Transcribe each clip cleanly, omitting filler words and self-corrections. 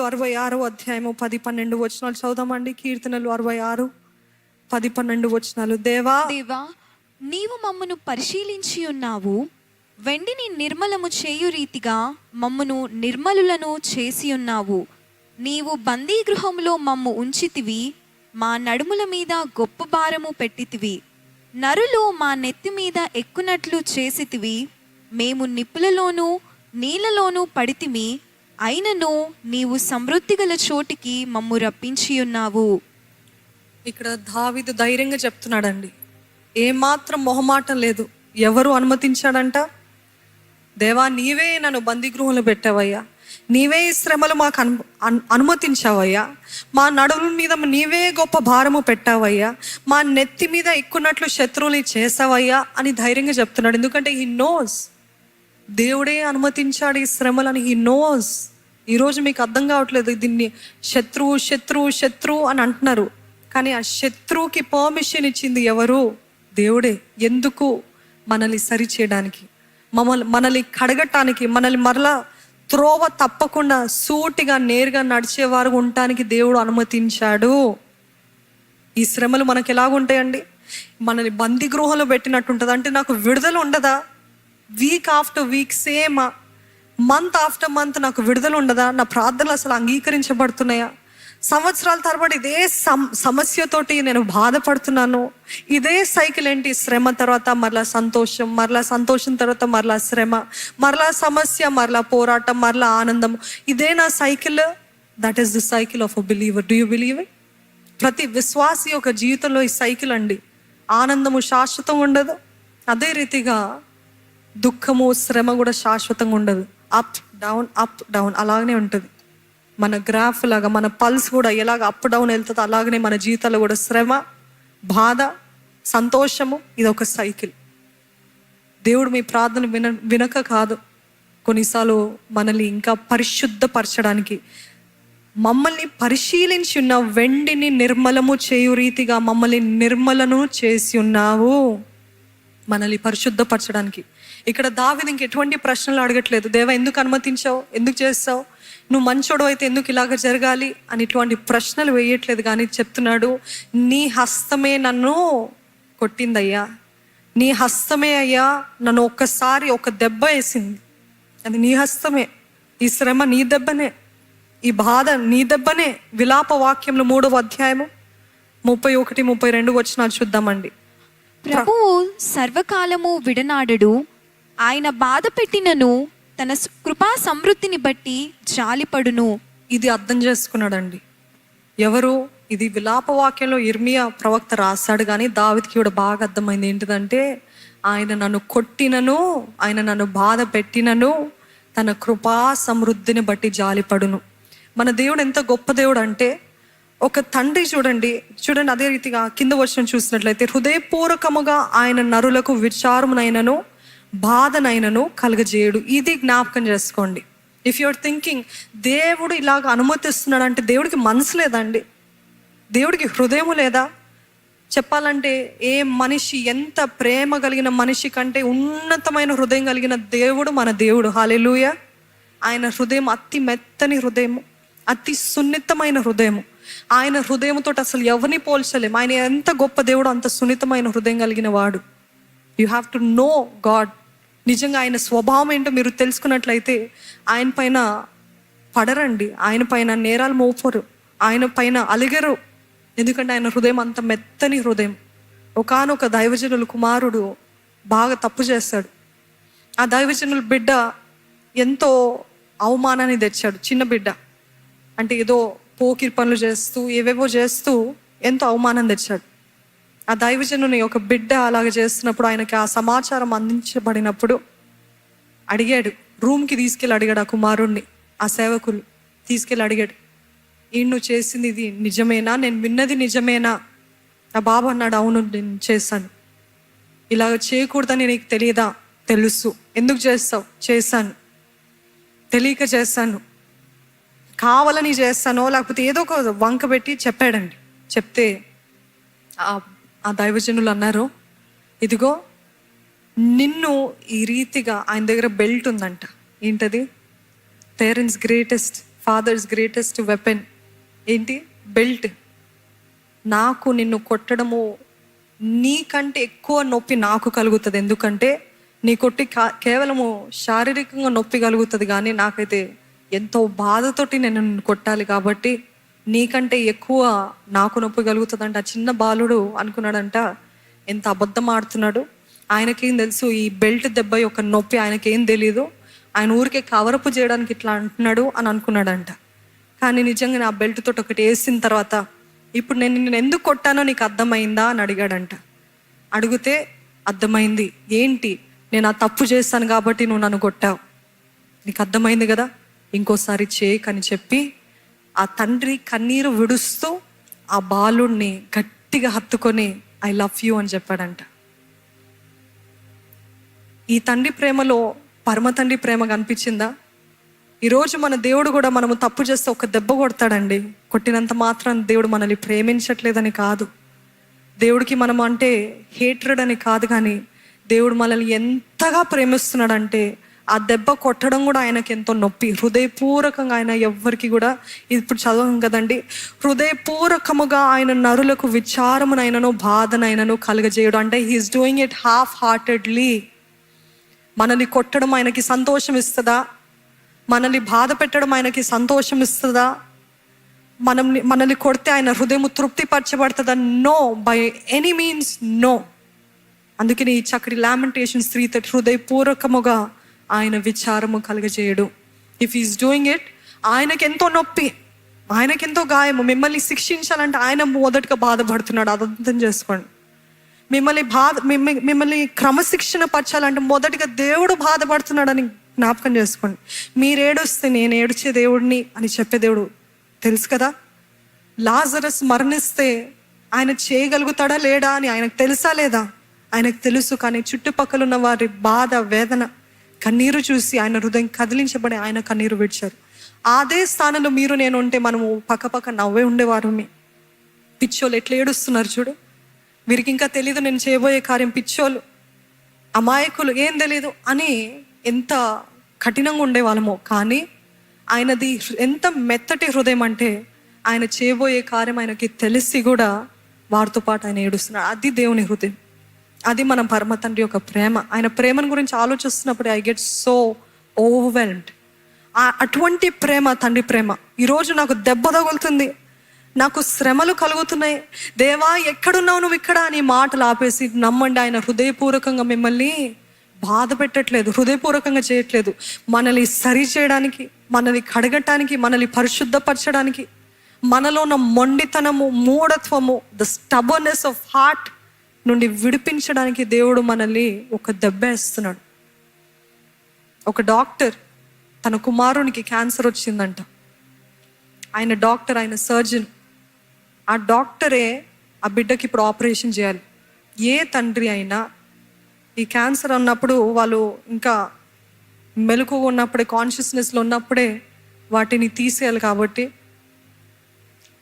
66 అధ్యాయము 10-12 వచనాలు చదువుదామండి. కీర్తనలు 66 10-12 వచనాలు. దేవా నీవు మమ్మను పరిశీలించి ఉన్నావు, వెండిని నిర్మలము చేయు రీతిగా మమ్మను నిర్మలులను చేసి ఉన్నావు. నీవు బందీ గృహంలో మమ్ము ఉంచితివి, మా నడుముల మీద గొప్ప భారము పెట్టితివి. నరులు మా నెత్తి మీద ఎక్కునట్లు చేసితివి. మేము నిప్పులలోనూ నీళ్ళలోనూ పడితిమి, అయినను నీవు సమృద్ధి గల చోటికి మమ్ము రప్పించి ఉన్నావు. ఇక్కడ దావీదు ధైర్యంగా చెప్తున్నాడండి, ఏమాత్రం మొహమాటం లేదు. ఎవరు అనుమతించాడంట? దేవా, నీవే నన్ను బందీగృహంలో పెట్టావయ్యా, నీవే ఈ శ్రమలు మాకు అనుమతించావయ్యా, మా నడుముల మీద నీవే గొప్ప భారము పెట్టావయ్యా, మా నెత్తి మీద ఎక్కున్నట్లు శత్రువుని చేసావయ్యా అని ధైర్యంగా చెప్తున్నాడు. ఎందుకంటే హీ నోస్, దేవుడే అనుమతించాడు ఈ శ్రమలని. He knows. ఈరోజు మీకు అర్థం కావట్లేదు, దీన్ని శత్రువు శత్రువు శత్రువు అని అంటున్నారు, కానీ ఆ శత్రువుకి పర్మిషన్ ఇచ్చింది ఎవరు? దేవుడే. ఎందుకు? మనల్ని సరిచేయడానికి, మనల్ని కడగటానికి, మనల్ని మరలా త్రోవ తప్పకుండా సూటిగా నేరుగా నడిచేవారు ఉండటానికి దేవుడు అనుమతించాడు. ఈ శ్రమలు మనకి ఎలాగుంటాయండి? మనల్ని బందీ గృహంలో పెట్టినట్టు ఉంటుంది. అంటే నాకు విడుదల ఉండదా? Week after week, same month after month నాకు విడుదల ఉండదా? నా ప్రార్థనలు అసలు అంగీకరించబడుతున్నాయా? సంవత్సరాల తరబడి ఇదే సమస్యతోటి నేను బాధపడుతున్నాను. ఇదే సైకిల్ ఏంటి? శ్రమ తర్వాత మరలా సంతోషం, మరలా సంతోషం తర్వాత మరలా శ్రమ, మరలా సమస్య, మరలా పోరాటం, మరలా ఆనందం. ఇదే నా cycle. That is the cycle of a believer. Do you believe it? ప్రతి విశ్వాసి యొక్క జీవితంలో ఈ సైకిల్ అండి. ఆనందము శాశ్వతంగా ఉండదు, అదే రీతిగా దుఃఖము శ్రమ కూడా శాశ్వతంగా ఉండదు. అప్ డౌన్ అలాగనే ఉంటుంది. మన గ్రాఫ్ లాగా మన పల్స్ కూడా ఎలాగ అప్ డౌన్ వెళ్తుందో అలాగనే మన జీవితాల్లో కూడా శ్రమ, బాధ, సంతోషము, ఇది ఒక సైకిల్. దేవుడు మీ ప్రార్థన వినక కాదు, కొన్నిసార్లు మనల్ని ఇంకా పరిశుద్ధపరచడానికి, మమ్మల్ని పరిశీలించి ఉన్న వెండిని నిర్మలము చేయు రీతిగా మమ్మల్ని నిర్మలను చేసి ఉన్నావు. మనల్ని పరిశుద్ధపరచడానికి. ఇక్కడ దావీదు ఇంక ఎటువంటి ప్రశ్నలు అడగట్లేదు. దేవా, ఎందుకు అనుమతించావు? ఎందుకు చేస్తావు? నువ్వు మంచోడు అయితే ఎందుకు ఇలాగ జరగాలి అని ఇటువంటి ప్రశ్నలు వేయట్లేదు. కానీ చెప్తున్నాడు, నీ హస్తమే నన్ను కొట్టిందయ్యా, నీ హస్తమే అయ్యా నన్ను ఒక్కసారి ఒక దెబ్బ వేసింది, అది నీ హస్తమే. ఈ శ్రమ నీ దెబ్బనే, ఈ బాధ నీ దెబ్బనే. విలాప వాక్యంలో 3వ అధ్యాయము 31-32 వచనాలు చూద్దామండి. ప్రభువు సర్వకాలము విడనాడడు, ఆయన బాధ పెట్టినను తన కృపా సమృద్ధిని బట్టి జాలిపడును. ఇది అర్థం చేసుకున్నాడండి. ఎవరు? ఇది విలాప వాక్యంలో ఇర్మియా ప్రవక్త రాశాడు, కానీ దావీదుకి కూడా బాగా అర్థమైంది. ఏంటిదంటే, ఆయన నన్ను కొట్టినను, ఆయన నన్ను బాధ పెట్టినను తన కృపా సమృద్ధిని బట్టి జాలిపడును. మన దేవుడు ఎంత గొప్ప దేవుడు అంటే, ఒక తండ్రి చూడండి అదే రీతిగా కింద వచనం చూసినట్లయితే, హృదయపూర్వకముగా ఆయన నరులకు విచారమునైనను బాధనైనను కలుగజేయుడు. ఇది జ్ఞాపకం చేసుకోండి. ఇఫ్ యూఆర్ థింకింగ్ దేవుడు ఇలాగ అనుమతిస్తున్నాడు అంటే దేవుడికి మనసు లేదండి, దేవుడికి హృదయం లేదా? చెప్పాలంటే ఏ మనిషి, ఎంత ప్రేమ కలిగిన మనిషి కంటే ఉన్నతమైన హృదయం కలిగిన దేవుడు మన దేవుడు. హల్లెలూయా. ఆయన హృదయం అతి మెత్తని హృదయము, అతి సున్నితమైన హృదయము. ఆయన హృదయంతో అసలు ఎవరిని పోల్చలేము. ఆయన ఎంత గొప్ప దేవుడు, అంత సున్నితమైన హృదయం కలిగిన వాడు. You have to know God. నిజంగా ఆయన స్వభావం ఏంటో మీరు తెలుసుకున్నట్లయితే ఆయన పైన పడరండి, ఆయన పైన నేరాలు మోపరు, ఆయన పైన అలిగరు. ఎందుకంటే ఆయన హృదయం అంత మెత్తని హృదయం. ఒకానొక దైవజనుల కుమారుడు బాగా తప్పు చేస్తాడు. ఆ దైవజనుల బిడ్డ ఎంతో అవమానాన్ని తెచ్చాడు. చిన్న బిడ్డ అంటే ఏదో పోకిరి పనులు చేస్తూ ఏవేవో చేస్తూ ఎంతో అవమానం తెచ్చాడు. ఆ దైవజనుని ఒక బిడ్డ అలాగ చేస్తున్నప్పుడు ఆయనకి ఆ సమాచారం అందించబడినప్పుడు అడిగాడు, రూమ్కి తీసుకెళ్ళి అడిగాడు ఆ కుమారుణ్ణి. ఆ సేవకులు తీసుకెళ్ళి అడిగాడు, నువ్వు చేసింది ఇది నిజమేనా? నేను విన్నది నిజమేనా? నా బాబు అన్నాడు, అవును నేను చేశాను. ఇలాగ చేయకూడదని నీకు తెలియదా? తెలుసు. ఎందుకు చేస్తావు? చేశాను, తెలియక చేశాను, కావాలని చేస్తానో లేకపోతే ఏదో ఒక వంక పెట్టి చెప్పాడండి. చెప్తే ఆ దైవజనులు అన్నారు, ఇదిగో నిన్ను ఈ రీతిగా, ఆయన దగ్గర బెల్ట్ ఉందంట. ఏంటది? Parents greatest father's greatest weapon ఏంటి? బెల్ట్. నాకు నిన్ను కొట్టడము నీకంటే ఎక్కువ నొప్పి నాకు కలుగుతుంది. ఎందుకంటే నీ కొట్టి కేవలము శారీరకంగా నొప్పి కలుగుతుంది, కానీ నాకైతే ఎంతో బాధతోటి నేను నిన్ను కొట్టాలి, కాబట్టి నీకంటే ఎక్కువ నాకు నొప్పి కలుగుతుందంట. ఆ చిన్న బాలుడు అనుకున్నాడంట ఎంత అబద్ధం ఆడుతున్నాడు, ఆయనకేం తెలుసు ఈ బెల్ట్ దెబ్బ యొక్క నొప్పి, ఆయనకేం తెలీదు, ఆయన ఊరికే కవరపు చేయడానికి ఇట్లా అంటున్నాడు అని అనుకున్నాడంట. కానీ నిజంగా నా బెల్ట్ తోటి ఒకటి వేసిన తర్వాత ఇప్పుడు నేను ఎందుకు కొట్టానో నీకు అర్థమైందా అని అడిగాడంట. అడిగితే అర్థమైంది. ఏంటి? నేను ఆ తప్పు చేస్తాను కాబట్టి నువ్వు నన్ను కొట్టావు, నీకు అర్థమైంది కదా, ఇంకోసారి చేయకని చెప్పి ఆ తండ్రి కన్నీరు విడుస్తూ ఆ బాలుడిని గట్టిగా హత్తుకొని ఐ లవ్ యూ అని చెప్పాడంట. ఈ తండ్రి ప్రేమలో పరమ తండ్రి ప్రేమ కనిపించిందా? ఈరోజు మన దేవుడు కూడా మనము తప్పు చేస్తే ఒక దెబ్బ కొడతాడండి. కొట్టినంత మాత్రం దేవుడు మనల్ని ప్రేమించట్లేదని కాదు, దేవుడికి మనం అంటే హేట్రెడ్ అని కాదు, కానీ దేవుడు మనల్ని ఎంతగా ప్రేమిస్తున్నాడంటే ఆ దెబ్బ కొట్టడం కూడా ఆయనకి ఎంతో నొప్పి. హృదయపూర్వకంగా ఆయన ఎవ్వరికి కూడా, ఇప్పుడు చదవం కదండి, హృదయపూర్వకముగా ఆయన నరులకు విచారమునైనను బాధనైనను కలుగజేయడం. అంటే he is doing it half heartedly. మనల్ని కొట్టడం ఆయనకి సంతోషం ఇస్తుందా? మనల్ని బాధ పెట్టడం ఆయనకి సంతోషం ఇస్తుందా? మనల్ని కొడితే ఆయన హృదయం తృప్తిపరచబడుతుందా? No, by any means no. అందుకని ఈ చక్కటి లామెంటేషన్స్ 3:30 హృదయపూర్వకముగా ఆయన విచారము కలుగజేయడు. ఇఫ్ ఈస్ డూయింగ్ ఇట్, ఆయనకెంతో నొప్పి, ఆయనకెంతో గాయము. మిమ్మల్ని శిక్షించాలంటే ఆయన మొదటగా బాధపడుతున్నాడు, అది అర్థం చేసుకోండి. మిమ్మల్ని క్రమశిక్షణ పరచాలంటే మొదటిగా దేవుడు బాధపడుతున్నాడని జ్ఞాపకం చేసుకోండి. మీరు ఏడుస్తే నేను ఏడ్చే దేవుడిని అని చెప్పే దేవుడు తెలుసు కదా. లాజరస్ మరణిస్తే ఆయన చేయగలుగుతాడా లేడా అని ఆయనకు తెలుసా లేదా? ఆయనకు తెలుసు. కానీ చుట్టుపక్కల ఉన్న వారి బాధ, వేదన, కన్నీరు చూసి ఆయన హృదయం కదిలించబడి ఆయన కన్నీరు విడిచారు. అదే స్థానంలో మీరు నేను ఉంటే మనము పక్క నవ్వే ఉండేవారు. పిచ్చోళ్ళు ఎట్లా ఏడుస్తున్నారు చూడు, వీరికి ఇంకా తెలీదు నేను చేయబోయే కార్యం, పిచ్చోళ్ళు, అమాయకులు, ఏం తెలీదు అని ఎంత కఠినంగా ఉండేవాళ్ళమో. కానీ ఆయనది ఎంత మెత్తటి హృదయం అంటే ఆయన చేయబోయే కార్యం ఆయనకి తెలిసి కూడా వారితో పాటు ఆయన ఏడుస్తున్నాడు. అది దేవుని హృదయం, అది మన పరమ తండ్రి యొక్క ప్రేమ. ఆయన ప్రేమను గురించి ఆలోచిస్తున్నప్పుడు ఐ గెట్ సో ఓవర్వెల్మ్డ్. అటువంటి ప్రేమ తండ్రి ప్రేమ. ఈరోజు నాకు దెబ్బ తగులుతుంది, నాకు శ్రమలు కలుగుతున్నాయి, దేవా ఎక్కడున్నావు నువ్వు ఇక్కడ అని మాటలు ఆపేసి నమ్మండి, ఆయన హృదయపూర్వకంగా మిమ్మల్ని బాధ పెట్టట్లేదు, హృదయపూర్వకంగా చేయట్లేదు. మనల్ని సరి చేయడానికి, మనల్ని కడగటానికి, మనల్ని పరిశుద్ధపరచడానికి, మనలో ఉన్న మొండితనము, మూఢత్వము, ద స్టబర్నెస్ ఆఫ్ హార్ట్ నుండి విడిపించడానికి దేవుడు మనల్ని ఒక దెబ్బ వేస్తున్నాడు. ఒక డాక్టర్ తన కుమారునికి క్యాన్సర్ వచ్చిందంట. ఆయన డాక్టర్, ఆయన సర్జన్. ఆ డాక్టరే ఆ బిడ్డకి ఇప్పుడు ఆపరేషన్ చేయాలి. ఏ తండ్రి అయినా ఈ క్యాన్సర్ అన్నప్పుడు వాళ్ళు ఇంకా మెలకుగా ఉన్నప్పుడే, కాన్షియస్నెస్లో ఉన్నప్పుడే వాటిని తీసేయాలి. కాబట్టి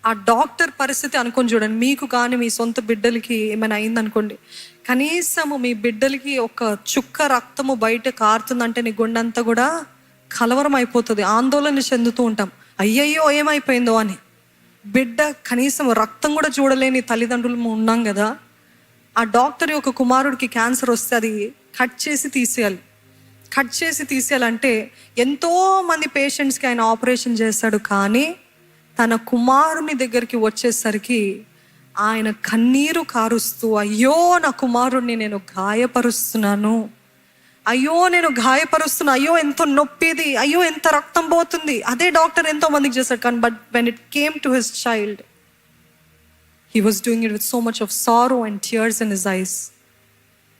ఆ డాక్టర్ పరిస్థితి అనుకొని చూడండి. మీకు కానీ మీ సొంత బిడ్డలకి ఏమైనా అయిందనుకోండి, కనీసము మీ బిడ్డలకి ఒక చుక్క రక్తము బయట కారుతుందంటే నీ గుండెంతా కూడా కలవరం అయిపోతుంది, ఆందోళన చెందుతూ ఉంటాం, అయ్యయ్యో ఏమైపోయిందో అని. బిడ్డ కనీసం రక్తం కూడా చూడలేని తల్లిదండ్రులు ఉన్నాం కదా. ఆ డాక్టర్ యొక్క కుమారుడికి క్యాన్సర్ వస్తే అది కట్ చేసి తీసేయాలంటే ఎంతో మంది పేషెంట్స్కి ఆయన ఆపరేషన్ చేస్తాడు. కానీ తన కుమారుని దగ్గరికి వచ్చేసరికి ఆయన కన్నీరు కారుస్తూ, అయ్యో నా కుమారుడిని నేను గాయపరుస్తున్నాను, అయ్యో ఎంతో నొప్పిది, అయ్యో ఎంత రక్తం పోతుంది. అదే డాక్టర్ ఎంతో మందికి చేశాడు. కానీ but when it came to his child, he was doing it with so much of sorrow and tears in his eyes.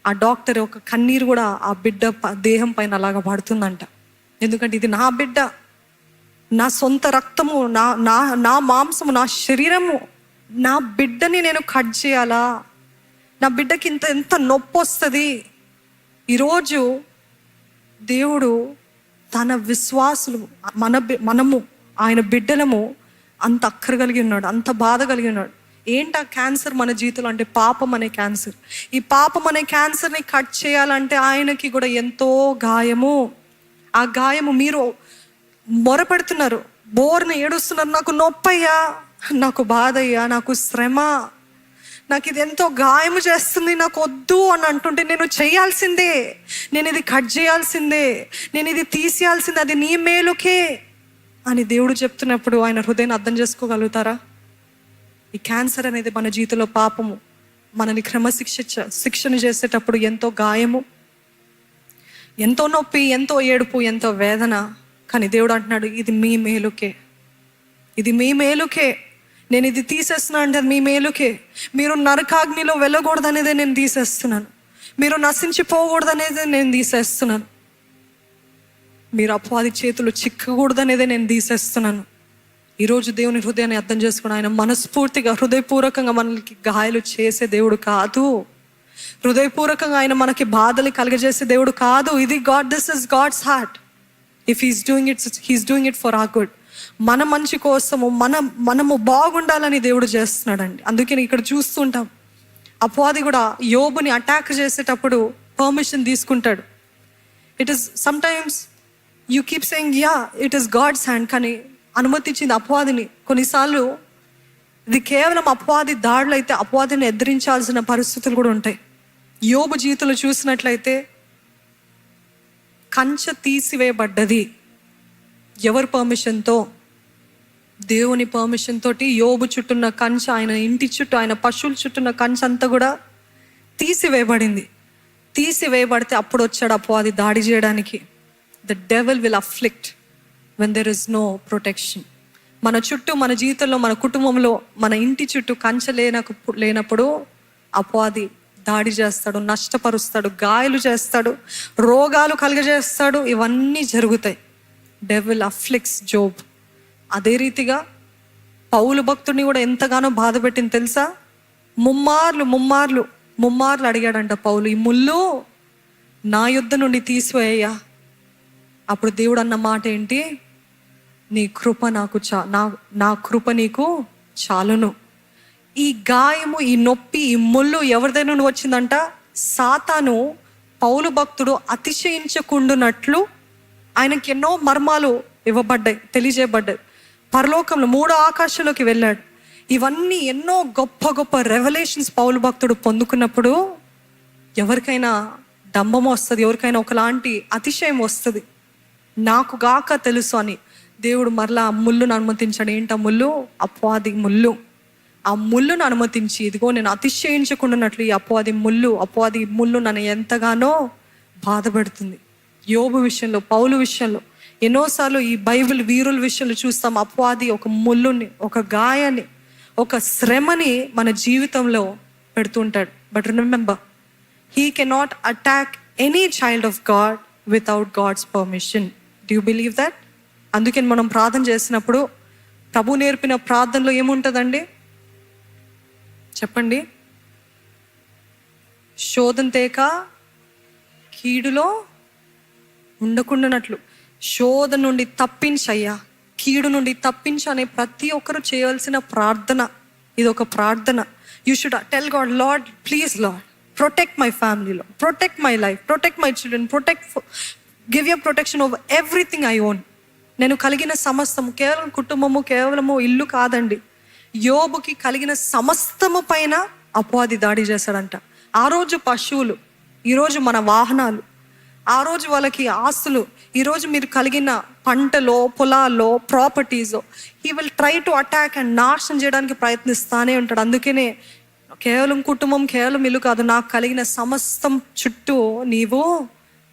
ఆ డాక్టర్ ఒక కన్నీరు కూడా ఆ బిడ్డ దేహం పైన అలాగా పడుతుందంట. ఎందుకంటే ఇది నా బిడ్డ, నా సొంత రక్తము, నా మాంసము, నా శరీరము, నా బిడ్డని నేను కట్ చేయాలా? నా బిడ్డకి ఎంత నొప్పి వస్తుంది. ఈరోజు దేవుడు తన విశ్వాసులు, మనము ఆయన బిడ్డలము అంత అక్కర కలిగి ఉన్నాడు, అంత బాధ కలిగి ఉన్నాడు. ఏంటి ఆ క్యాన్సర్ మన జీవితంలో అంటే పాపం అనే క్యాన్సర్. ఈ పాపం అనే క్యాన్సర్ని కట్ చేయాలంటే ఆయనకి కూడా ఎంతో గాయము. ఆ గాయము మీరు మొరపెడుతున్నారు, బోర్ని ఏడుస్తున్నారు, నాకు నొప్పయ్యా, నాకు బాధ అయ్యా, నాకు శ్రమ, నాకు ఇది ఎంతో గాయము చేస్తుంది, నాకు వద్దు అని అంటుంటే నేను చేయాల్సిందే, నేను ఇది కట్ చేయాల్సిందే, నేను ఇది తీసేయాల్సిందే, అది నీ మేలుకే అని దేవుడు చెప్తున్నప్పుడు ఆయన హృదయాన్ని అర్థం చేసుకోగలుగుతారా? ఈ క్యాన్సర్ అనేది మన జీవితంలో పాపము, మనని శిక్షణ చేసేటప్పుడు ఎంతో గాయము, ఎంతో నొప్పి, ఎంతో ఏడుపు, ఎంతో వేదన. కానీ దేవుడు అంటున్నాడు, ఇది మీ మేలుకే, ఇది మీ మేలుకే, నేను ఇది తీసేస్తున్నాను అంటే అది మీ మేలుకే. మీరు నరకాగ్నిలో వెళ్ళకూడదు అనేదే నేను తీసేస్తున్నాను, మీరు నశించిపోకూడదు అనేది నేను తీసేస్తున్నాను, మీరు అపవాది చేతులు చిక్కకూడదు అనేదే నేను తీసేస్తున్నాను. ఈరోజు దేవుని హృదయాన్ని అర్థం చేసుకుని ఆయన మనస్ఫూర్తిగా హృదయపూర్వకంగా మనకి గాయాలు చేసే దేవుడు కాదు, హృదయపూర్వకంగా ఆయన మనకి బాధలు కలగజేసే దేవుడు కాదు. ఇది this is God's heart. If he's doing it for our good, మన మంచి కోసము, మనము బాగుండాలని దేవుడు చేస్తున్నాడండి. అందుకే ఇక్కడ చూస్తుంటాం, అపవాది కూడా యోబుని అటాక్ చేసేటప్పుడు పర్మిషన్ తీసుకుంటాడు. It is sometimes you keep saying ya it is God's hand, కానీ అనుమతించింది అపవాదిని. కొన్నిసార్లు ఇది కేవలం అపవాది దాడులు అయితే అపవాదిని ఎదిరించాల్సిన పరిస్థితులు కూడా ఉంటాయి. యోబు జీవితంలో చూసినట్లయితే కంచె తీసివేయబడ్డది. ఎవరి పర్మిషన్తో? దేవుని పర్మిషన్ తోటి యోబు చుట్టూన్న కంచె, ఆయన ఇంటి చుట్టూ, ఆయన పశువుల చుట్టూన్న కంచె అంతా కూడా తీసివేయబడింది. తీసివేయబడితే అప్పుడు వచ్చాడు అపవాది దాడి చేయడానికి. The devil will afflict when there is no protection. మన చుట్టూ, మన జీవితంలో, మన కుటుంబంలో, మన ఇంటి చుట్టూ కంచె లేనప్పుడు అపవాది దాడి చేస్తాడు, నష్టపరుస్తాడు, గాయాలు చేస్తాడు, రోగాలు కలుగజేస్తాడు. ఇవన్నీ జరుగుతాయి. Devil afflicts Job. అదే రీతిగా పౌలు భక్తుడిని కూడా ఎంతగానో బాధ పెట్టింది తెలుసా? ముమ్మార్లు అడిగాడంట పౌలు, ఈ ముళ్ళు నా యుద్ధ నుండి తీసివేయ్యా. అప్పుడు దేవుడు అన్న మాట ఏంటి? నీ కృప నాకు నా కృప నీకు చాలును. ఈ గాయము, ఈ నొప్పి, ఈ ముళ్ళు ఎవరిదైనా నుండి వచ్చిందంట? సాతాను పౌలు భక్తుడు అతిశయించకుండునట్లు ఆయనకి ఎన్నో మర్మాలు తెలియజేయబడ్డాయి. పరలోకంలో 3వ ఆకాశంలోకి వెళ్ళాడు. ఇవన్నీ ఎన్నో గొప్ప గొప్ప రెవల్యూషన్స్ పౌలు భక్తుడు పొందుకున్నప్పుడు ఎవరికైనా డంబం వస్తుంది, ఎవరికైనా ఒకలాంటి అతిశయం వస్తుంది. నాకు గాక తెలుసు అని దేవుడు మరలా ఆ ముళ్ళును అనుమతించాడు. ఏంటి ఆ ముళ్ళు? అపవాది ముళ్ళు. ఆ ముళ్ళును అనుమతించి, ఇదిగో నేను అతిశయించకుండాన్నట్లు ఈ అపవాది ముళ్ళు నన్ను ఎంతగానో బాధపెడుతుంది. యోబు విషయంలో, పౌలు విషయంలో, ఎన్నోసార్లు ఈ బైబిల్ వీరుల విషయంలో చూస్తాం. అపవాది ఒక ముళ్ళుని, ఒక గాయాన్ని, ఒక శ్రమని మన జీవితంలో పెడుతుంటాడు. But remember, he cannot attack any child of God without God's permission. Do you believe that? అందుకని మనం ప్రార్థన చేసినప్పుడు ప్రభు నేర్పిన ప్రార్థనలో ఏముంటుందండి చెప్పండి? శోధన తేక కీడులో ఉండకుండానట్లు, శోధన నుండి తప్పించయ్యా, కీడు నుండి తప్పించు అనే ప్రతి ఒక్కరు చేయవలసిన ప్రార్థన. ఇది ఒక ప్రార్థన. You should tell God, lord please lord protect my family, lord protect my life, protect my children, give your protection over everything I own. నేను కలిగిన సమస్తము, కేవలం కుటుంబము, కేవలము ఇల్లు కాదండి, యోబుకి కలిగిన సమస్తము పైన అపవాది దాడి చేశాడంట. ఆ రోజు పశువులు, ఈరోజు మన వాహనాలు, ఆ రోజు వాళ్ళకి ఆస్తులు, ఈరోజు మీరు కలిగిన పంటలో, పొలాల్లో, properties, he will try to attack and నాశనం చేయడానికి ప్రయత్నిస్తానే ఉంటాడు. అందుకనే కేవలం కుటుంబం, కేవలం ఇల్లు కాదు, నాకు కలిగిన సమస్తం చుట్టూ నీవు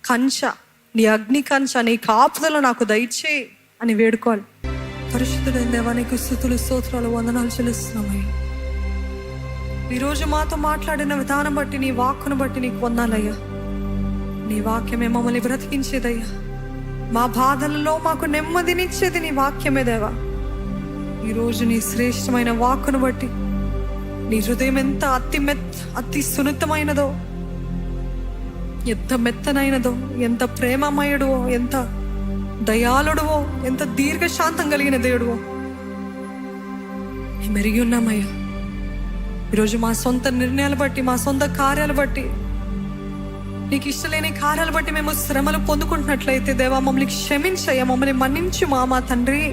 కంచె, నీ అగ్ని కంచె, నీ కాపుదల నాకు దయచేయి అని వేడుకోవాలి. పరిశుద్ధుడైన దేవా, నీకు స్తుతులు, స్తోత్రాలు, వందనాలు చెల్లిస్తున్నామయ్యా. ఈరోజు మాతో మాట్లాడిన విధానం బట్టి, నీ వాక్కును బట్టి నీకు వందనాలయ్యా. నీ వాక్యమే మమ్మల్ని బ్రతికించేదయ్యా. మా బాధలలో మాకు నెమ్మదినిచ్చేది నీ వాక్యమే దేవా. ఈరోజు నీ శ్రేష్టమైన వాక్కును బట్టి, నీ హృదయం ఎంత అతి సున్నితమైనదో, ఎంత మెత్తనైనదో, ఎంత ప్రేమమయుడువో, ఎంత దయాళుడువో, ఎంత దీర్ఘశాంతం కలిగిన దేవుడువో మెరిగి ఉన్నామయ్యా. ఈరోజు మా సొంత నిర్ణయాలు బట్టి, మా సొంత కార్యాలు బట్టి, నీకు ఇష్టలేని కార్యాలు బట్టి మేము శ్రమలు పొందుకుంటున్నట్లయితే దేవా, మమ్మల్ని క్షమించయ్యా, మమ్మల్ని మన్నించు మా తండ్రి.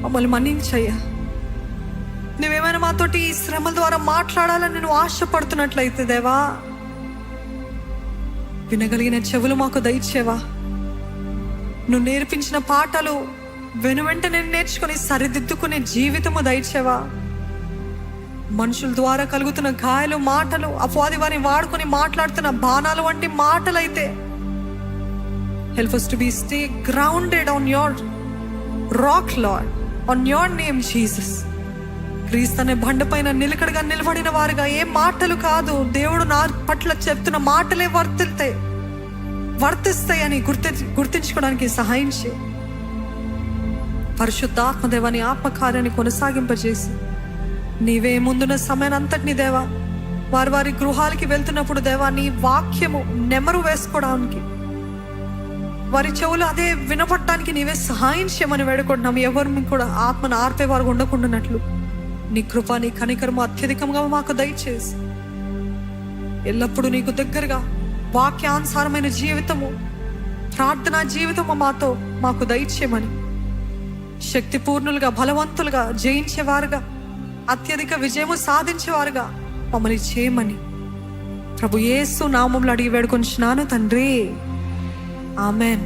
మమ్మల్ని మన్నించయ్యా. నువ్వేమైనా మాతోటి ఈ శ్రమల ద్వారా మాట్లాడాలని నేను ఆశపడుతున్నట్లయితే దేవా, వినగలిగిన చెవులు మాకు దయచేవా. నువ్వు నేర్పించిన పాఠాలు వెనువెంటనే నేర్చుకుని సరిదిద్దుకునే జీవితము దయచేవా. మనుషుల ద్వారా కలుగుతున్న గాయాలు, మాటలు, అపవాది వారిని వాడుకొని మాట్లాడుతున్న బాణాలు వంటి మాటలైతే help us to be stay grounded on your rock, Lord, on your name Jesus. క్రీస్తు అనే బండపైన నిలకడగా నిలబడిన వారుగా ఏ మాటలు కాదు, దేవుడు నా పట్ల చెప్తున్న మాటలే వర్తిస్తాయని గుర్తించుకోవడానికి సహాయం చేయి. పరిశుద్ధాత్మదేవాని ఆత్మకార్యాన్ని కొనసాగింపజేసి నీవే ముందున్న సమయాన్ని అంతటిని దేవా, వారి గృహాలకి వెళ్తున్నప్పుడు దేవా, నీ వాక్యము నెమరు వేసుకోవడానికి, వారి చెవులు అదే వినపడటానికి నీవే సహాయం చేయమని వేడుకుంటున్నాం. ఎవరిని కూడా ఆత్మను ఆర్పేవారు ఉండకుండానట్లు నీ కృప, నీ కనికరము అత్యధికంగా మాకు దయచేసి ఎల్లప్పుడూ నీకు దగ్గరగా వాక్యానుసారమైన జీవితము, ప్రార్థనా జీవితము మాకు దయచేయమని, శక్తిపూర్ణులుగా, బలవంతులుగా, జయించేవారుగా, అత్యధిక విజయము సాధించేవారుగా మమ్మల్ని చేయమని ప్రభు యేసు నామములో అడిగి వేడుకొంచున్నాను తండ్రి. ఆమెన్.